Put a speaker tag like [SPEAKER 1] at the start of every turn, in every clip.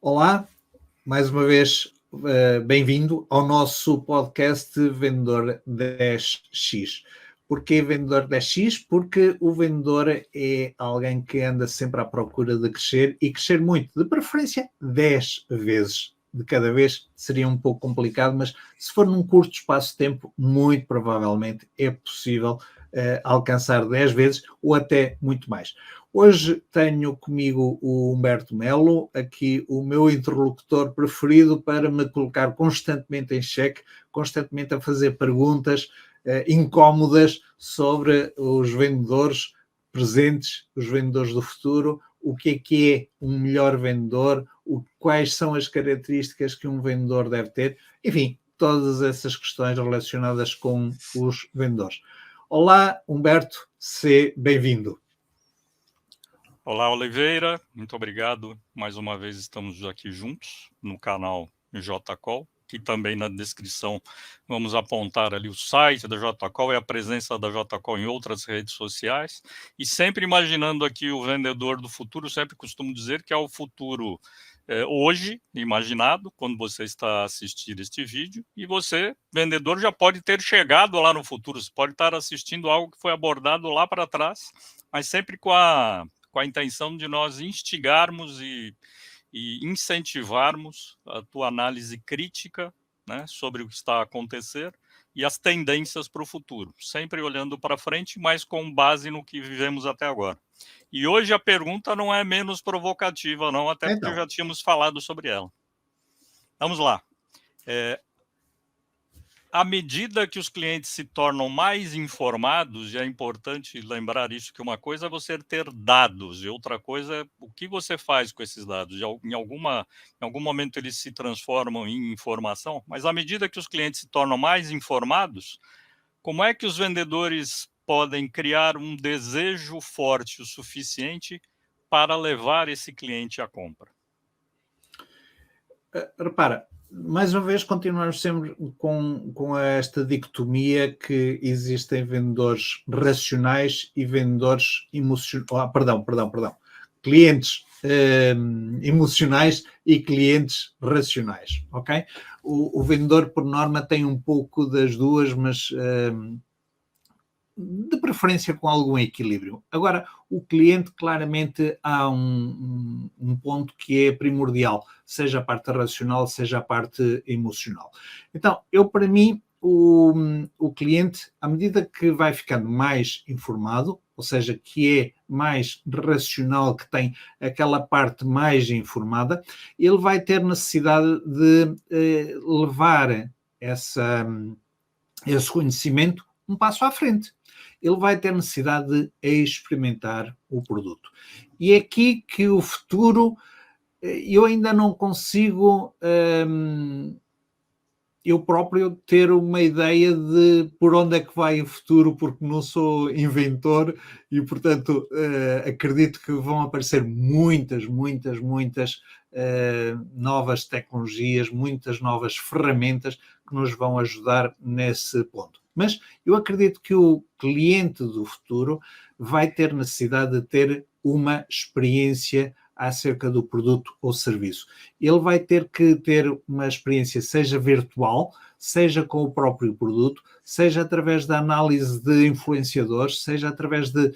[SPEAKER 1] Olá, mais uma vez bem-vindo ao nosso podcast Vendedor 10X. Porquê Vendedor 10X? Porque o vendedor é alguém que anda sempre à procura de crescer e crescer muito, de preferência 10 vezes. De cada vez seria um pouco complicado, mas se for num curto espaço de tempo, muito provavelmente é possível alcançar 10 vezes ou até muito mais. Hoje tenho comigo o Humberto Melo, aqui o meu interlocutor preferido para me colocar constantemente em xeque, constantemente a fazer perguntas incómodas sobre os vendedores presentes, os vendedores do futuro, o que é um melhor vendedor, quais são as características que um vendedor deve ter, enfim, todas essas questões relacionadas com os vendedores. Olá, Humberto, seja bem-vindo.
[SPEAKER 2] Olá, Oliveira, muito obrigado. Mais uma vez estamos aqui juntos no canal JCall, que também na descrição vamos apontar ali o site da JCall e a presença da JCall em outras redes sociais. E sempre imaginando aqui o vendedor do futuro, sempre costumo dizer que é o futuro hoje, imaginado, quando você está assistindo este vídeo, e você, vendedor, já pode ter chegado lá no futuro, você pode estar assistindo algo que foi abordado lá para trás, mas sempre com a intenção de nós instigarmos e incentivarmos a tua análise crítica, né, sobre o que está a acontecer e as tendências para o futuro, sempre olhando para frente, mas com base no que vivemos até agora. E hoje a pergunta não é menos provocativa, não, até porque já tínhamos falado sobre ela. Vamos lá. À medida que os clientes se tornam mais informados, e é importante lembrar isso, que uma coisa é você ter dados, e outra coisa é o que você faz com esses dados. Em algum momento eles se transformam em informação, mas à medida que os clientes se tornam mais informados, como é que os vendedores podem criar um desejo forte o suficiente para levar esse cliente à compra?
[SPEAKER 1] Repara, mais uma vez continuamos sempre com esta dicotomia que existem vendedores racionais e vendedores emocionais. Clientes emocionais e clientes racionais, ok? O vendedor, por norma, tem um pouco das duas, mas de preferência com algum equilíbrio. Agora, o cliente, claramente, há um ponto que é primordial, seja a parte racional, seja a parte emocional. Então, para mim, o cliente, à medida que vai ficando mais informado, ou seja, que é mais racional, que tem aquela parte mais informada, ele vai ter necessidade de levar esse conhecimento um passo à frente. Ele vai ter necessidade de experimentar o produto. E é aqui que o futuro, eu ainda não consigo eu próprio ter uma ideia de por onde é que vai o futuro, porque não sou inventor e, portanto, acredito que vão aparecer muitas novas tecnologias, muitas novas ferramentas que nos vão ajudar nesse ponto. Mas eu acredito que o cliente do futuro vai ter necessidade de ter uma experiência acerca do produto ou serviço. Ele vai ter que ter uma experiência, seja virtual, seja com o próprio produto, seja através da análise de influenciadores, seja através de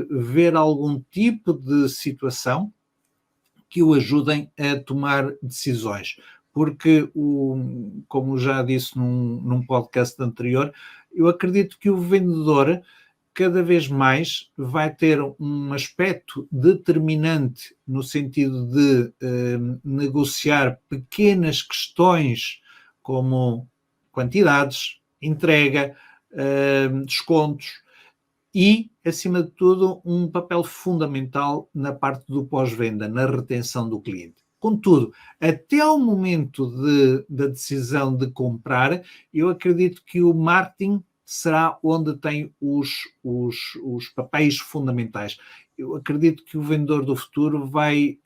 [SPEAKER 1] ver algum tipo de situação que o ajudem a tomar decisões. Porque, como já disse num podcast anterior, eu acredito que o vendedor cada vez mais vai ter um aspecto determinante no sentido de negociar pequenas questões como quantidades, entrega, descontos e, acima de tudo, um papel fundamental na parte do pós-venda, na retenção do cliente. Contudo, até ao momento da decisão de comprar, eu acredito que o marketing será onde tem os papéis fundamentais. Eu acredito que o vendedor do futuro vai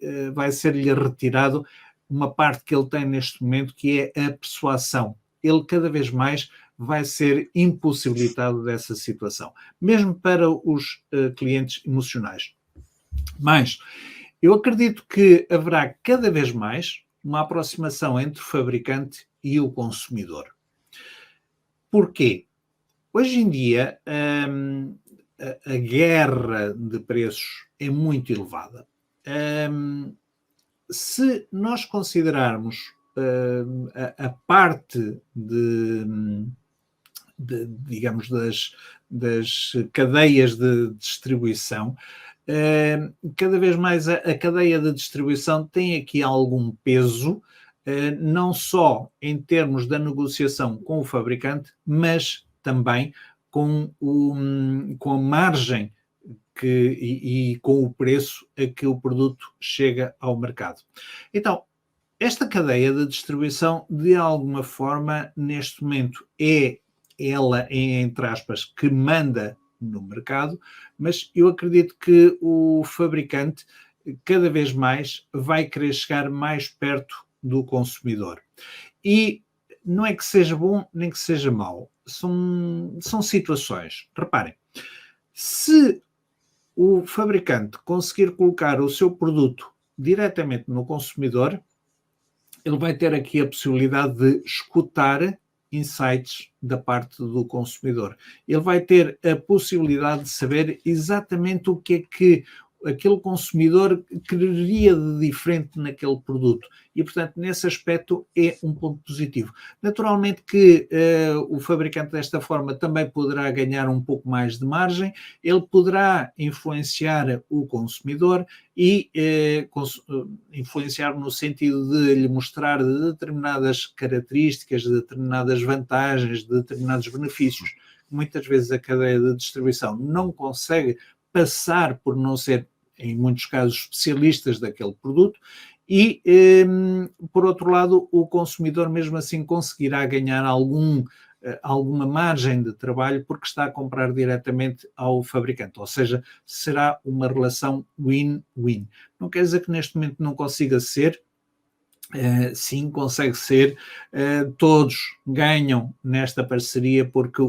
[SPEAKER 1] ser-lhe retirado uma parte que ele tem neste momento, que é a persuasão. Ele cada vez mais vai ser impossibilitado dessa situação, mesmo para os clientes emocionais. Mas Eu acredito que haverá cada vez mais uma aproximação entre o fabricante e o consumidor. Porquê? Hoje em dia, a guerra de preços é muito elevada. Se nós considerarmos a parte digamos, das cadeias de distribuição, cada vez mais a cadeia de distribuição tem aqui algum peso, não só em termos da negociação com o fabricante, mas também com a margem e com o preço a que o produto chega ao mercado. Então, esta cadeia de distribuição, de alguma forma, neste momento, é ela, entre aspas, que manda no mercado, mas eu acredito que o fabricante cada vez mais vai querer chegar mais perto do consumidor. E não é que seja bom nem que seja mau, são situações. Reparem, se o fabricante conseguir colocar o seu produto diretamente no consumidor, ele vai ter aqui a possibilidade de escutar insights da parte do consumidor. Ele vai ter a possibilidade de saber exatamente o que é que aquele consumidor quereria de diferente naquele produto. E, portanto, nesse aspecto é um ponto positivo. Naturalmente que o fabricante desta forma também poderá ganhar um pouco mais de margem, ele poderá influenciar o consumidor e influenciar no sentido de lhe mostrar determinadas características, determinadas vantagens, determinados benefícios que muitas vezes a cadeia de distribuição não consegue passar por não ser, em muitos casos, especialistas daquele produto e, por outro lado, o consumidor mesmo assim conseguirá ganhar alguma margem de trabalho porque está a comprar diretamente ao fabricante, ou seja, será uma relação win-win. Não quer dizer que neste momento não consiga ser, sim, consegue ser, todos ganham nesta parceria porque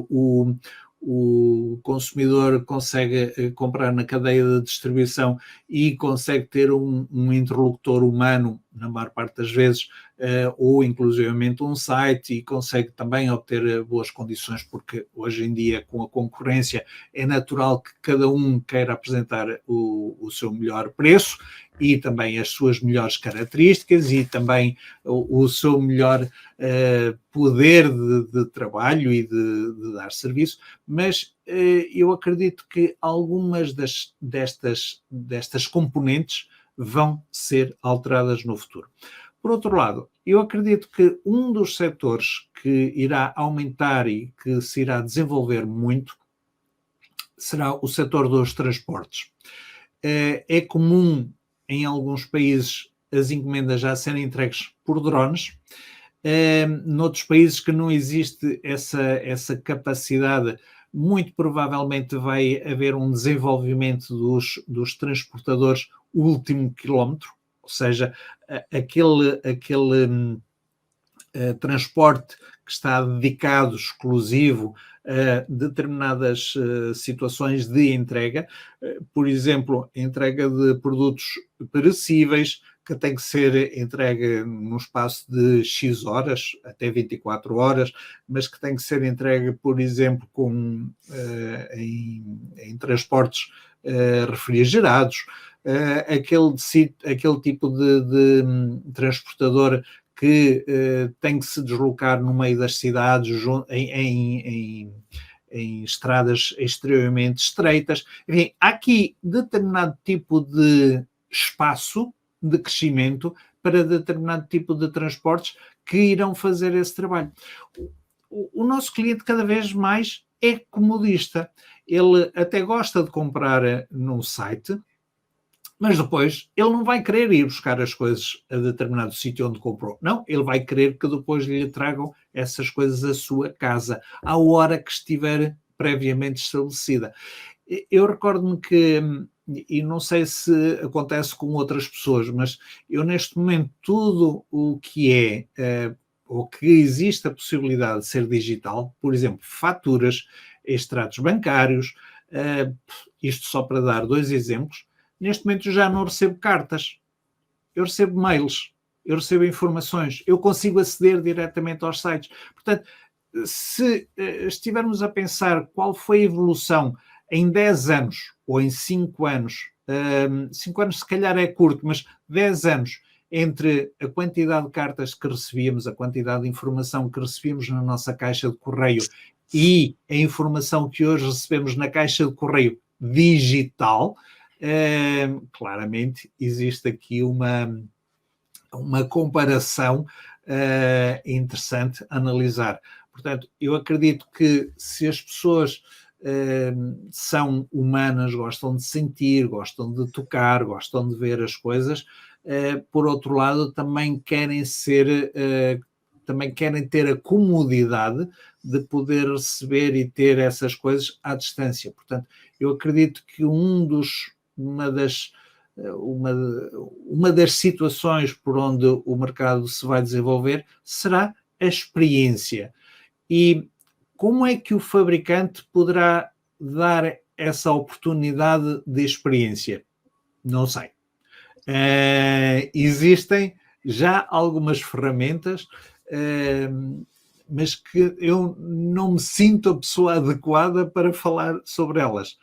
[SPEAKER 1] o consumidor consegue comprar na cadeia de distribuição e consegue ter um interlocutor humano, na maior parte das vezes, ou inclusivamente um site, e consegue também obter boas condições, porque hoje em dia, com a concorrência, é natural que cada um queira apresentar o seu melhor preço e também as suas melhores características e também o seu melhor poder de trabalho e de dar serviço, mas eu acredito que algumas destas componentes vão ser alteradas no futuro. Por outro lado, eu acredito que um dos setores que irá aumentar e que se irá desenvolver muito será o setor dos transportes. É comum em alguns países as encomendas já serem entregues por drones. Noutros países que não existe essa capacidade, muito provavelmente vai haver um desenvolvimento dos transportadores último quilómetro, ou seja, aquele transporte que está dedicado, exclusivo, a determinadas situações de entrega, por exemplo, entrega de produtos perecíveis, que tem que ser entregue num espaço de X horas, até 24 horas, mas que tem que ser entregue, por exemplo, em transportes refrigerados, aquele tipo de transportador que tem que se deslocar no meio das cidades em estradas extremamente estreitas. Enfim, há aqui determinado tipo de espaço de crescimento para determinado tipo de transportes que irão fazer esse trabalho. O nosso cliente cada vez mais é comodista. Ele até gosta de comprar num site, mas depois ele não vai querer ir buscar as coisas a determinado sítio onde comprou. Não, ele vai querer que depois lhe tragam essas coisas à sua casa, à hora que estiver previamente estabelecida. Eu recordo-me que, e não sei se acontece com outras pessoas, mas eu neste momento tudo o que ou que existe a possibilidade de ser digital, por exemplo, faturas, extratos bancários, isto só para dar 2 exemplos, Neste momento já não recebo cartas, eu recebo mails, eu recebo informações, eu consigo aceder diretamente aos sites. Portanto, se estivermos a pensar qual foi a evolução em 10 anos ou em 5 anos, 5 anos se calhar é curto, mas 10 anos, entre a quantidade de cartas que recebíamos, a quantidade de informação que recebíamos na nossa caixa de correio e a informação que hoje recebemos na caixa de correio digital, claramente existe aqui uma comparação interessante a analisar. Portanto, eu acredito que se as pessoas são humanas, gostam de sentir, gostam de tocar, gostam de ver as coisas, por outro lado, também querem ter a comodidade de poder receber e ter essas coisas à distância. Portanto, eu acredito que uma das situações por onde o mercado se vai desenvolver será a experiência. E como é que o fabricante poderá dar essa oportunidade de experiência? Não sei. Existem já algumas ferramentas, mas que eu não me sinto a pessoa adequada para falar sobre elas.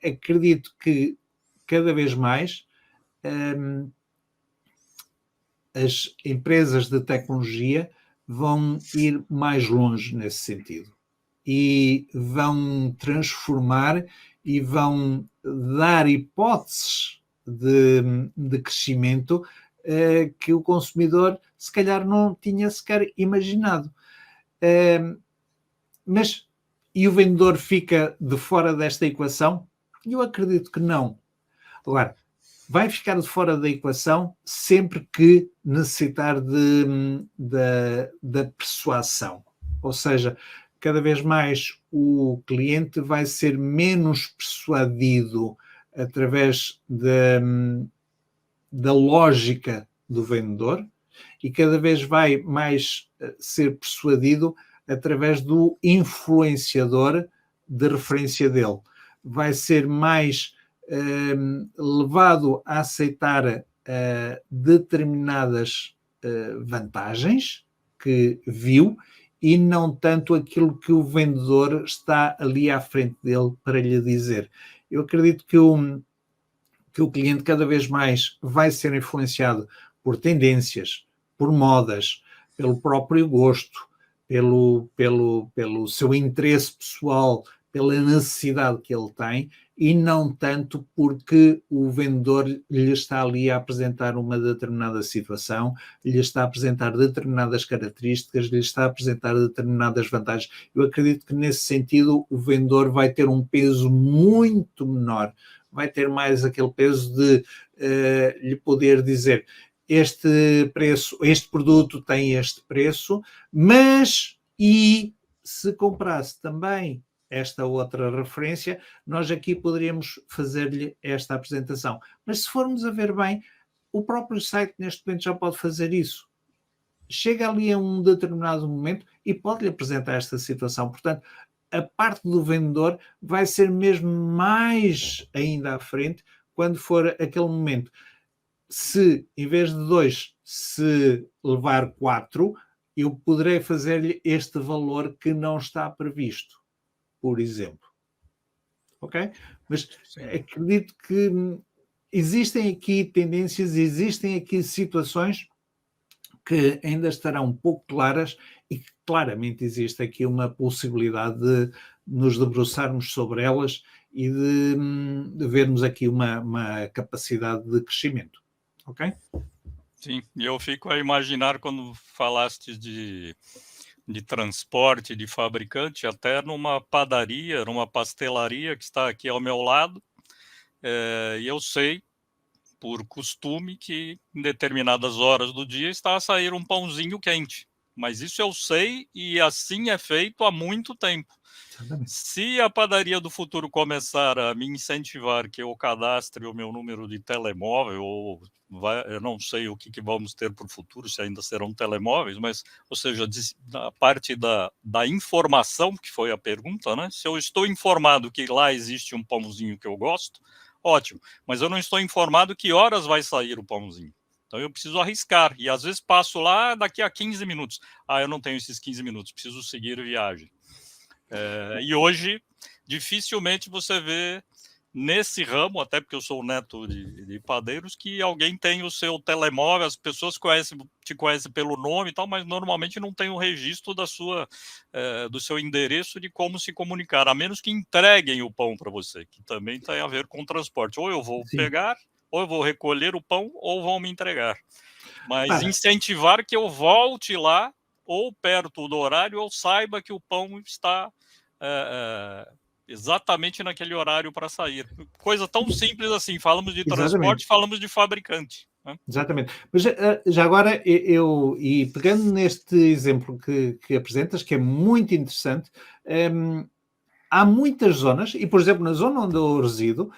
[SPEAKER 1] Acredito que cada vez mais as empresas de tecnologia vão ir mais longe nesse sentido e vão transformar e vão dar hipóteses de crescimento que o consumidor se calhar não tinha sequer imaginado. Mas e o vendedor fica de fora desta equação? Eu acredito que não. Agora, vai ficar de fora da equação sempre que necessitar da persuasão. Ou seja, cada vez mais o cliente vai ser menos persuadido através da lógica do vendedor e cada vez vai mais ser persuadido através do influenciador de referência dele. Vai ser mais levado a aceitar determinadas vantagens que viu e não tanto aquilo que o vendedor está ali à frente dele para lhe dizer. Eu acredito que o cliente cada vez mais vai ser influenciado por tendências, por modas, pelo próprio gosto, pelo seu interesse pessoal, pela necessidade que ele tem e não tanto porque o vendedor lhe está ali a apresentar uma determinada situação, lhe está a apresentar determinadas características, lhe está a apresentar determinadas vantagens. Eu acredito que nesse sentido o vendedor vai ter um peso muito menor, vai ter mais aquele peso de lhe poder dizer este preço, este produto tem este preço, mas e se comprasse também esta outra referência, nós aqui poderíamos fazer-lhe esta apresentação. Mas se formos a ver bem, o próprio site neste momento já pode fazer isso. Chega ali a um determinado momento e pode-lhe apresentar esta situação. Portanto, a parte do vendedor vai ser mesmo mais ainda à frente quando for aquele momento. Se, em vez de 2, se levar 4, eu poderei fazer-lhe este valor que não está previsto, por exemplo. Ok? Mas sim, acredito que existem aqui tendências, existem aqui situações que ainda estarão um pouco claras e que claramente existe aqui uma possibilidade de nos debruçarmos sobre elas e de vermos aqui uma capacidade de crescimento. Ok?
[SPEAKER 2] Sim, e eu fico a imaginar quando falaste de transporte, de fabricante, até numa padaria, numa pastelaria que está aqui ao meu lado, e eu sei, por costume, que em determinadas horas do dia está a sair um pãozinho quente. Mas isso eu sei e assim é feito há muito tempo. Exatamente. Se a padaria do futuro começar a me incentivar que eu cadastre o meu número de telemóvel, eu não sei o que vamos ter para o futuro, se ainda serão telemóveis, mas, ou seja, da parte da informação, que foi a pergunta, né? Se eu estou informado que lá existe um pãozinho que eu gosto, ótimo. Mas eu não estou informado que horas vai sair o pãozinho. Então eu preciso arriscar. E às vezes passo lá daqui a 15 minutos. Eu não tenho esses 15 minutos, preciso seguir viagem. E hoje, dificilmente você vê nesse ramo, até porque eu sou neto de padeiros, que alguém tem o seu telemóvel, as pessoas te conhecem pelo nome e tal, mas normalmente não tem o registro do seu endereço de como se comunicar, a menos que entreguem o pão para você, que também tem a ver com transporte. Ou eu vou pegar, ou eu vou recolher o pão, ou vão me entregar. Mas incentivar que eu volte lá, ou perto do horário, ou saiba que o pão está exatamente naquele horário para sair. Coisa tão simples assim. Falamos de transporte, falamos de fabricante. Né?
[SPEAKER 1] Exatamente. Mas já agora, e pegando neste exemplo que apresentas, que é muito interessante, há muitas zonas, e por exemplo, na zona onde eu resido,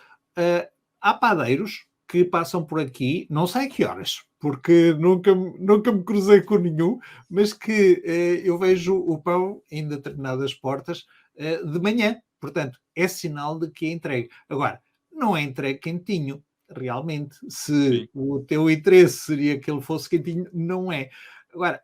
[SPEAKER 1] há padeiros que passam por aqui, não sei a que horas, porque nunca me cruzei com nenhum, mas que eu vejo o pão em determinadas portas de manhã. Portanto, é sinal de que é entregue. Agora, não é entregue quentinho, realmente. Se
[SPEAKER 2] Sim.
[SPEAKER 1] o teu interesse seria que ele fosse quentinho, não é. Agora,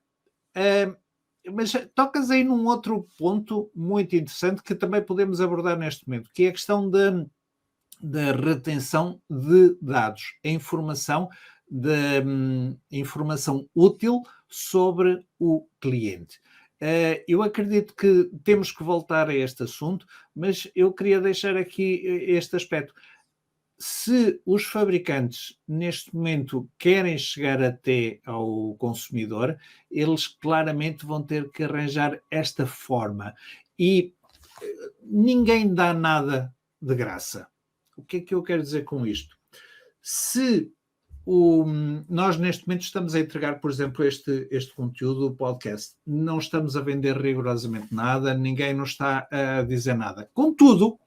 [SPEAKER 1] mas tocas aí num outro ponto muito interessante que também podemos abordar neste momento, que é a questão da retenção de dados, a informação útil sobre o cliente. Eu acredito que temos que voltar a este assunto, mas eu queria deixar aqui este aspecto. Se os fabricantes, neste momento, querem chegar até ao consumidor, eles claramente vão ter que arranjar esta forma. E ninguém dá nada de graça. O que é que eu quero dizer com isto? Se nós, neste momento, estamos a entregar, por exemplo, este conteúdo, o podcast, não estamos a vender rigorosamente nada, ninguém nos está a dizer nada. Contudo,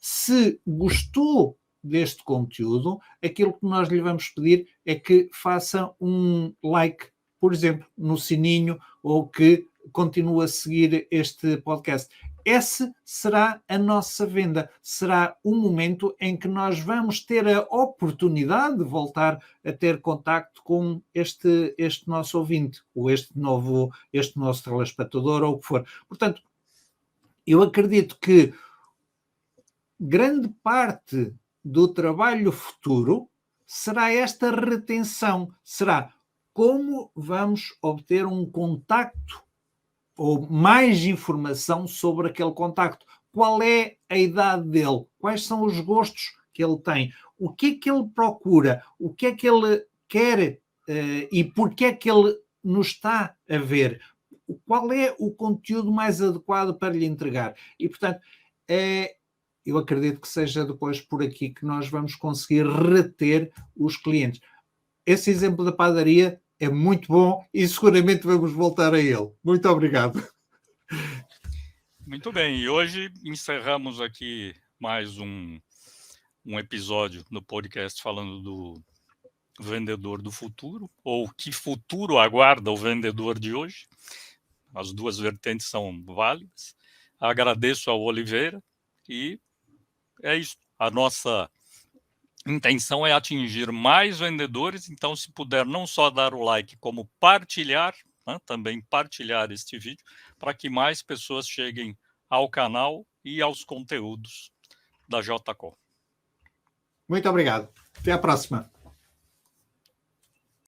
[SPEAKER 1] se gostou deste conteúdo, aquilo que nós lhe vamos pedir é que faça um like, por exemplo, no sininho, ou que continue a seguir este podcast. Essa será a nossa venda, será o momento em que nós vamos ter a oportunidade de voltar a ter contacto com este nosso ouvinte, ou este nosso telespectador, ou o que for. Portanto, eu acredito que grande parte do trabalho futuro será esta retenção, será como vamos obter um contacto ou mais informação sobre aquele contacto. Qual é a idade dele? Quais são os gostos que ele tem? O que é que ele procura? O que é que ele quer e porquê é que ele nos está a ver? Qual é o conteúdo mais adequado para lhe entregar? E, portanto, eu acredito que seja depois por aqui que nós vamos conseguir reter os clientes. Esse exemplo da padaria é muito bom e seguramente vamos voltar a ele. Muito obrigado.
[SPEAKER 2] Muito bem, e hoje encerramos aqui mais um episódio no podcast falando do vendedor do futuro, ou que futuro aguarda o vendedor de hoje. As duas vertentes são válidas. Agradeço ao Oliveira e é isso. A nossa intenção é atingir mais vendedores, então se puder não só dar o like, como partilhar, né, também partilhar este vídeo, para que mais pessoas cheguem ao canal e aos conteúdos da JCol.
[SPEAKER 1] Muito obrigado. Até à próxima.